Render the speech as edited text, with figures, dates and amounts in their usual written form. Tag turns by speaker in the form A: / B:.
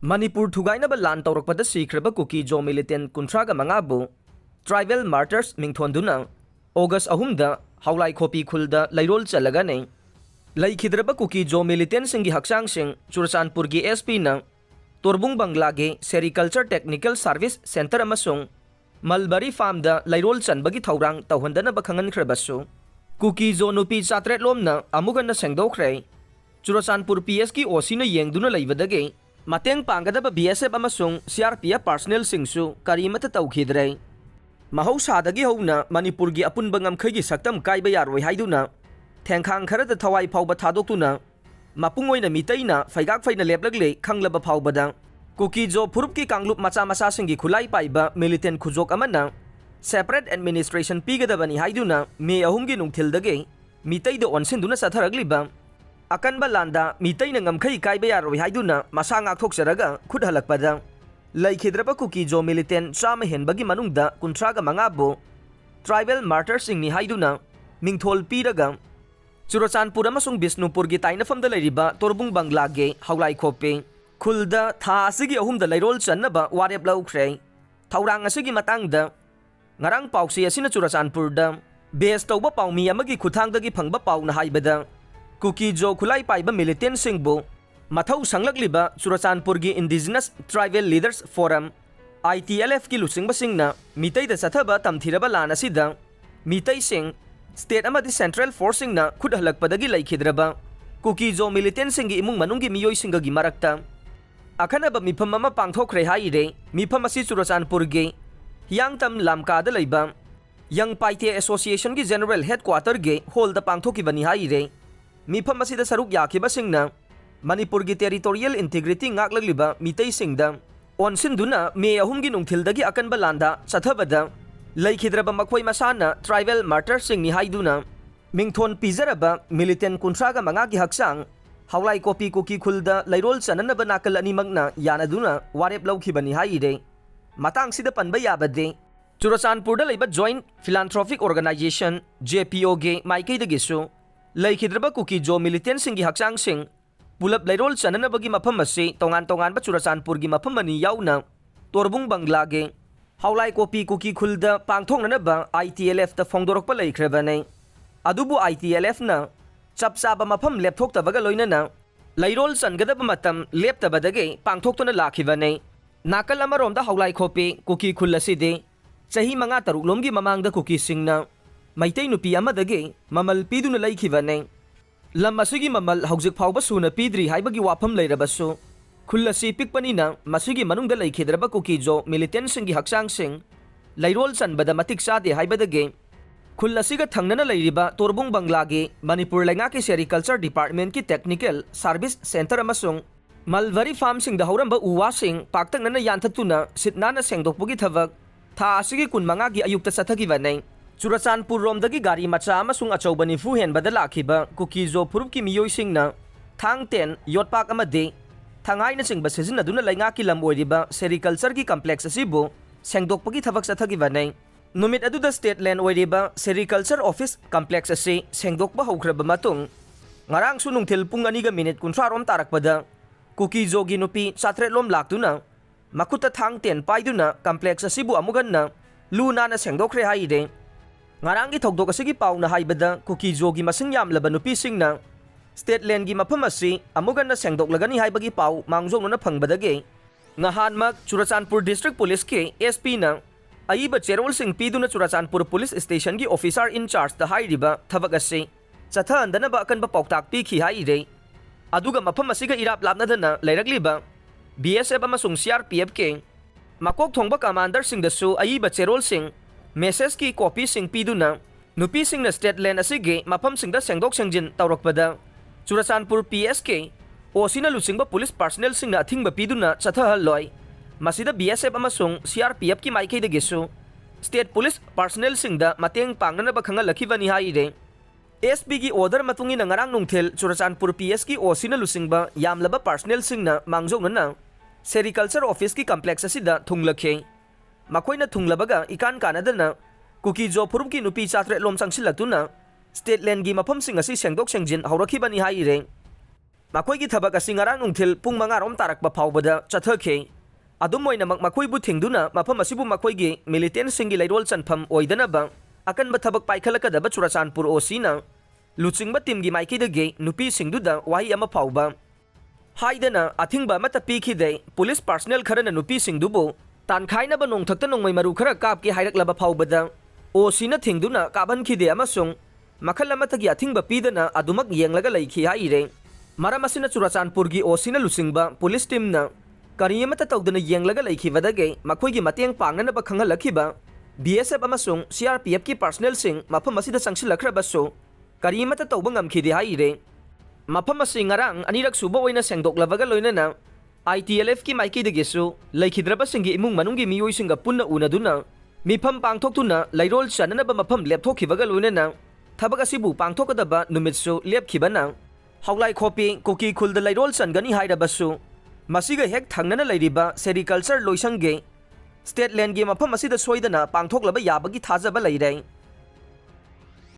A: Manipur Thugainaba lan Tourakpada Sikhraba Kuki-Zo Militant Mangabu Tribal Martyrs Mingthonduna August 3 Haolaikhopi Khulda Leirol Challagani Laikhidraba Kuki-Zo Militant Singi Haksang Sing Tourakpada gi SP na Torbung Banglage Sericulture Technical Service Center amasung Mulberry Farm da Leirol Chanbagi Thaurang Tawhandana Bakhangan Khrabasu Kuki-Zo nupi chatret lomna amugan na sengdokre Tourakpada PS ki OC na yengduna laibadage Mateng panggadaba BSF amasung CRPF personnel singsu karimata tawkhidre mahausadagi hauna Manipur gi apunba ngamkhai saktam kaiba yaroi haiduna thengkhang kharada thawai phawba thadoktuna mapungoina mitaina faigak faina leplagle khanglaba phawbada Kuki-Zo phurup ki kanglup macha macha singi khulai paiba militant khujok amana separate administration pigadabani haiduna me ahumgi nungthildage mitai do onsinduna satharagliba Akanba landa mitai na ngamkhai kaiba yaroi haiduna masa ngakthokjaraga khud halakpada laikhidraba Kuki-Zo Militant chama henbagi manungda kuntraga mangabu tribal martyrs singni haiduna mingthol piraga Tourakpada amasung Bisnupur gi tainafamda leiriba torbung banglage Haolaikhopi Khulda tha asigi ahumda Leirol Channaba warep laukhre thaurang asigi matangda ngarang pausi asina Tourakpada base tawba paumi amagi khuthangdagi phangba pauna haibada Kuki-Zo khulai paiba militant singbu mathau sanglakliba Tourakpada gi Indigenous Tribal Leaders Forum ITLF ki lusingba singna mitai da sathaba tamthiraba lana sida mitai sing state amadi central force singna khud halakpadagi laikhidraba Kuki-Zo militant singi imung manunggi miyoi singagi marakta akhanaba mifam ama pangthokre haire mifam asi Tourakpada gi Yangtam lamkada leiba Yang Paite Association gi General Headquarter ge hall da pangthokibani haire Mifam asida saruk yakiba singna Manipur gi territorial integrity ngaklagliba mitai singda onsinduna me ahumgi nungthildagi akanba landa sathabada laikhidraba makhoi masana tribal martyrs singni haiduna mingthon pizaraba militant kuntraga mangagi haksang Haolaikhopi Kuki Khulda Leirol Chananaba nakal animagna yanaduna warep laukhibani haire matang sida panba yabade Tourakpada leiba joint philanthropic organization JPO ge maikai dagisu Laikhidraba Kuki-Zo Militant singi haksang sing pulap Leirol Chananabagi mafam asi tongan-tongan ba Tourakpada gi mafam ani yauna torbung banglage Haolaikhopi Kuki Khulda pangthongnaba ITLF ta phongdorokpa laikhrabane adubu ITLF na chapsaba mafam lepthoktabaga loinana Leirol Changadaba matam leptabadage pangthoktona lakhibane nakal amaromda Haolaikhopi Kuki Khul aside chahi manga taruk lomgi mamangda Kuki singna Maitai nupi amadage mamal piduna laikhibane lam asigi mamal haujik phawba suna pidri haibagi wafam leirabasu Khul asi pikpanina masigi manungda laikhidraba Kuki-Zo Militant singi haksang sing Leirol Chanbada matik sade haibadage Khul asiga thangnana leiriba torbung banglage Manipur lengaki Sericulture Department ki Technical Service Center amasung Mulberry Farm sing da hauramba uwa sing paktangnana yanthatuna sitnana sengdokpugi thabak tha asigi kunmanga gi ayukta sathagibane Tourakpada romdagi gari macha amasung achobani fu henbada lakhiba Kuki-Zo phurup ki miyoi singna thang 10 yotpak amade thangai na singba sizinaduna laingaki lam oiriba sericulture ki complex asibu sengdokpagi thabak sathagibane numit aduda state land oiriba sericulture office complex asi sengdokba haukraba matung ngarang su nungthil pung 2 minute 30 rom tarakpada Kuki-Zo gi nupi chatret lom laktuna makuta thang 10 paiduna complex asibu amuganna luna na sengdokre haide Ngarangi thokdok asigi pauna haibada Kuki-Zo gi masing yamlaba nupi singna state land gi mafam asi amugan na sengdoklagani haibagi pau mangjong na phangbadage ngahanmak Tourakpada district police ke SP na aiba cherol sing piduna Tourakpada police station gi officer in charge da hairiba thabak asi chatha andana ba kan ba pauktak pi khi haire aduga mafam asiga irap lapnadana leiragliba BSF amasung CRPF ke makok thongba commander sing dasu aiba cherol sing message ki copy sing piduna nupi sing na state land asige mafam sing da sengdok sengjin Tourakpada Tourakpada PSK o sina lusingba police personnel sing na athingba piduna chatha haloi masida BSF amasung CRPF ki maikai de gesu state police personnel sing da mateng pangnana ba khanga lakhibani haire SB ki order matungi na ngarang nungthel Tourakpada PSK o sina lusingba yamlaba personnel sing na mangjong na sericulture office ki complex asida thunglakhe Makoina thunglabaga ikan kanadana Kuki-Zo phurup ki nupi chatre lom sangsilatuna state land gi mafam sing asi sengdok sengjin haurakibani haire ꯃꯈꯣꯏꯒꯤ ꯊꯕꯛ ꯑꯁꯤ ꯉꯔꯥꯡ ꯅꯨꯡꯊꯤꯜ ꯄꯨꯡ 5 ꯇꯥꯔꯛꯄ ꯐꯥꯎꯕꯗ ꯆꯠꯊꯈꯤ ꯑꯗꯨꯝ ꯑꯣꯏꯅꯃꯛ ꯃꯈꯣꯏꯕꯨ ꯊꯤꯡꯗꯨꯅ ꯃꯐꯝ ꯑꯁꯤꯕꯨ ꯃꯈꯣꯏꯒꯤ ꯃꯤꯂꯤꯇꯦꯟꯁꯤꯡꯒꯤ ꯂꯩꯔꯣꯜ ꯆꯟꯐꯝ ꯑꯣꯏꯗꯅꯕ ꯑꯀꯟꯕ ꯊꯕꯛ ꯄꯥꯏꯈꯠꯂꯛꯀꯗꯕ ꯆꯨꯔꯆꯥꯟꯄꯨꯔ OCꯅ ꯂꯨꯆꯤꯡꯕ ꯇꯤꯝꯒꯤ ꯃꯥꯏꯀꯩꯗꯒꯤ ꯅꯨꯄꯤꯁꯤꯡꯗꯨꯗ ꯋꯥꯍꯩ ꯑꯃ ꯐꯥꯎꯕ ꯍꯥꯏꯗꯅ ꯑꯊꯤꯡꯕ ꯑꯃꯠꯇ ꯄꯤꯈꯤꯗꯦ ꯄꯨꯂꯤꯁ ꯄꯥꯔꯁꯣꯅꯦꯜ ꯈꯔꯅ ꯅꯨꯄꯤꯁꯤꯡꯗꯨꯕꯨ ꯇꯥꯟꯈꯥꯏꯅꯕ ꯅꯣꯡꯊꯛꯇ ꯅꯣꯡꯃꯩ ꯃꯔꯨ ꯈꯔ ꯀꯥꯞꯀꯦ ꯍꯥꯏꯔꯛꯂꯕ ꯐꯥꯎꯕꯗ OCꯅ ꯊꯤꯡꯗꯨꯅ ꯀꯥꯞꯍꯟꯈꯤꯗꯦ ꯑꯃꯁꯨꯡ ꯃꯈꯜ ꯑꯃꯠꯇꯒꯤ ꯑꯊꯤꯡꯕ ꯄꯤꯗꯅ ꯑꯗꯨꯃꯛ ꯌꯦꯡꯂꯒ ꯂꯩꯈꯤ ꯍꯥꯏꯔꯦ ꯃꯔꯝ ꯑꯁꯤꯅ ꯆꯨꯔꯆꯥꯟꯄꯨꯔꯒꯤ OCꯅ ꯂꯨꯆꯤꯡꯕ ꯄꯨꯂꯤꯁ ꯇꯤꯝꯅ ꯀꯔꯤ ꯑꯃꯠꯇ ꯇꯧꯗꯅ ꯌꯦꯡꯂꯒ ꯂꯩꯈꯤꯕꯗꯒꯤ ꯃꯈꯣꯏꯒꯤ ꯃꯇꯦꯡ ꯄꯥꯡꯅꯅꯕ ꯈꯪꯍꯜꯂꯛꯈꯤꯕ BSF ꯑꯃꯁꯨꯡ CRPFꯀꯤ ꯄꯥꯔꯁꯣꯅꯦꯜꯁꯤꯡ ꯃꯐꯝ ꯑꯁꯤꯗ ꯆꯪꯁꯤꯜꯂꯛꯈ꯭ꯔꯕꯁꯨ ꯀꯔꯤ ꯑꯃꯠꯇ ꯇꯧꯕ ꯉꯝꯈꯤꯗꯦ ꯍꯥꯏꯔꯦ ꯃꯐꯝ ꯑꯁꯤ ꯉꯔꯥꯡ ꯑꯅꯤꯔꯛ ꯁꯨꯕ ꯑꯣꯏꯅ ꯁꯦꯡꯗꯣꯛꯂꯕꯒ ꯂꯣꯏꯅꯅ ITLFꯀꯤ ꯃꯥꯏꯀꯩꯗꯒꯤꯁꯨ ꯂꯩꯈꯤꯗ꯭ꯔꯕꯁꯤꯡꯒꯤ ꯏꯃꯨꯡ ꯃꯅꯨꯡꯒꯤ ꯃꯤꯑꯣꯏꯁꯤꯡꯒ ꯄꯨꯟꯅ ꯎꯅꯗꯨꯅ ꯃꯤꯐꯝ ꯄꯥꯡꯊꯣꯛꯇꯨꯅ ꯂꯩꯔꯣꯜ ꯆꯟꯅꯅꯕ ꯃꯐꯝ ꯂꯦꯞꯊꯣꯛꯈꯤꯕꯒ ꯂꯣꯏꯅꯅ ꯊꯕꯛ ꯑꯁꯤꯕꯨ ꯄꯥꯡꯊꯣꯛꯀꯗꯕ ꯅꯨꯃꯤꯠꯁꯨ ꯂꯦꯞꯈꯤꯕꯅ Haolaikhopi Kuki Khulda Leirol Challagani hairabasu masiga hek thangnana leiriba sericulture loisangge state land ge mafam asida soidana pangthoklaba yabagi thajaba leire